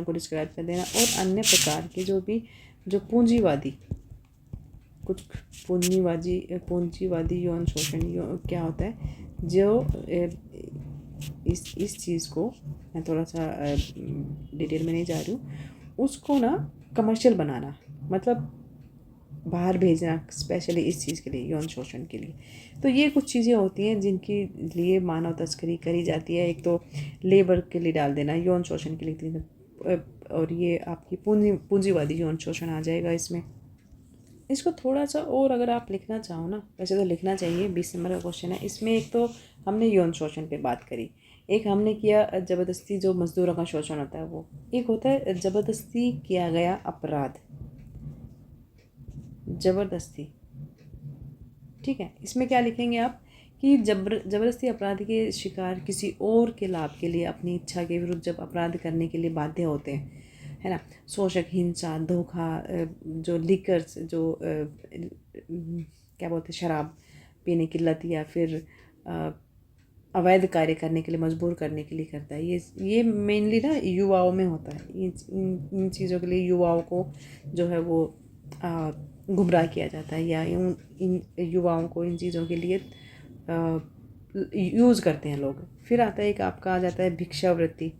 को डिस्क्राइब कर देना, और अन्य प्रकार के जो पूंजीवादी पूंजीवादी यौन शोषण क्या होता है, जो इस चीज़ को मैं थोड़ा सा डिटेल में नहीं जा रही हूँ, उसको ना कमर्शियल बनाना, मतलब बाहर भेजना स्पेशली इस चीज़ के लिए, यौन शोषण के लिए। तो ये कुछ चीज़ें होती हैं जिनके लिए मानव तस्करी करी जाती है। एक तो लेबर के लिए डाल देना, यौन शोषण के लिए, और ये आपकी पूंजीवादी यौन शोषण आ जाएगा इसमें। इसको थोड़ा सा और अगर आप लिखना चाहो ना, वैसे तो लिखना चाहिए, 20 नंबर का क्वेश्चन है। इसमें एक तो हमने यौन शोषण पे बात करी, एक हमने किया ज़बरदस्ती जो मज़दूरों का शोषण होता है वो, एक होता है ज़बरदस्ती किया गया अपराध, ज़बरदस्ती। ठीक है, इसमें क्या लिखेंगे आप कि ज़बरदस्ती अपराध के शिकार किसी और के लाभ के लिए अपनी इच्छा के विरुद्ध जब अपराध करने के लिए बाध्य होते हैं, है ना। शोषक, हिंसा, धोखा, जो लिकर्स, जो क्या बोलते हैं, शराब पीने की लत, या फिर अवैध कार्य करने के लिए मजबूर करने के लिए करता है। ये मेनली ना युवाओं में होता है। इन चीज़ों के लिए युवाओं को जो है वो गुमराह किया जाता है या इन युवाओं को इन चीज़ों के लिए यूज़ करते हैं लोग। फिर आता है एक आपका आ जाता है भिक्षावृत्ति।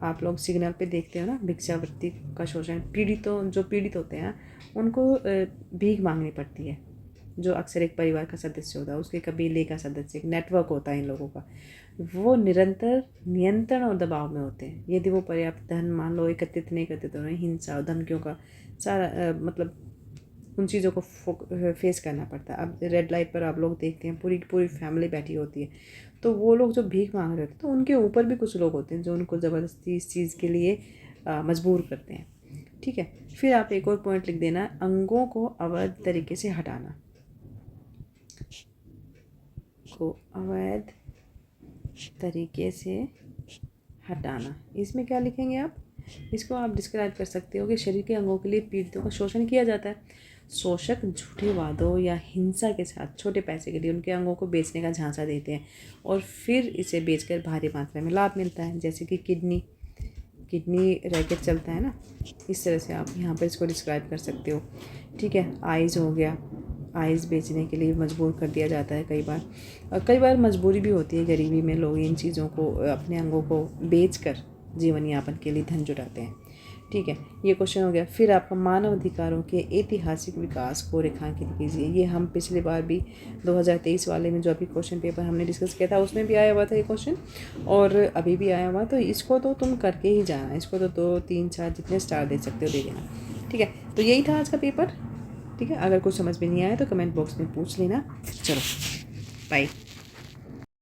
आप लोग सिग्नल पे देखते हो ना भिक्षावृत्ति का शोषण। जो पीड़ित होते हैं उनको भीख मांगनी पड़ती है। जो अक्सर एक परिवार का सदस्य होता है, उसके कबीले का सदस्य, एक नेटवर्क होता है इन लोगों का, वो निरंतर नियंत्रण और दबाव में होते हैं। यदि वो पर्याप्त धन मान लो एकत्रित नहीं करते तो उन्हें हिंसा और धमकियों का सारा मतलब उन चीज़ों को फेस करना पड़ता है। अब रेड लाइट पर आप लोग देखते हैं पूरी पूरी फैमिली बैठी होती है, तो वो लोग जो भीख मांग रहे होते हैं तो उनके ऊपर भी कुछ लोग होते हैं जो उनको ज़बरदस्ती इस चीज़ के लिए मजबूर करते हैं। ठीक है, फिर आप एक और पॉइंट लिख देना, अंगों को अवैध तरीके से हटाना। अवैध तरीके से हटाना, इसमें क्या लिखेंगे आप? इसको आप डिस्क्राइब कर सकते हो कि शरीर के अंगों के लिए पीड़ितों का शोषण किया जाता है। शोषक झूठे वादों या हिंसा के साथ छोटे पैसे के लिए उनके अंगों को बेचने का झांसा देते हैं और फिर इसे बेचकर भारी मात्रा में लाभ मिलता है, जैसे कि किडनी रैकेट चलता है ना, इस तरह से आप यहाँ पर इसको डिस्क्राइब कर सकते हो। ठीक है, आइज़ हो गया, आइज़ बेचने के लिए मजबूर कर दिया जाता है कई बार, और कई बार मजबूरी भी होती है, गरीबी में लोग इन चीज़ों को अपने अंगों को बेचकर जीवन यापन के लिए धन जुटाते हैं। ठीक है, ये क्वेश्चन हो गया। फिर आपका मानव अधिकारों के ऐतिहासिक विकास को रेखांकित कीजिए। ये हम पिछली बार भी 2023 वाले में जो अभी क्वेश्चन पेपर हमने डिस्कस किया था उसमें भी आया हुआ था ये क्वेश्चन, और अभी भी आया हुआ, तो इसको तो तुम करके ही जाना। इसको तो 2, 3, 4 जितने स्टार दे सकते हो दे देना। ठीक है, तो यही था आज का पेपर। ठीक है, अगर कुछ समझ में नहीं आया तो कमेंट बॉक्स में पूछ लेना। चलो बाय।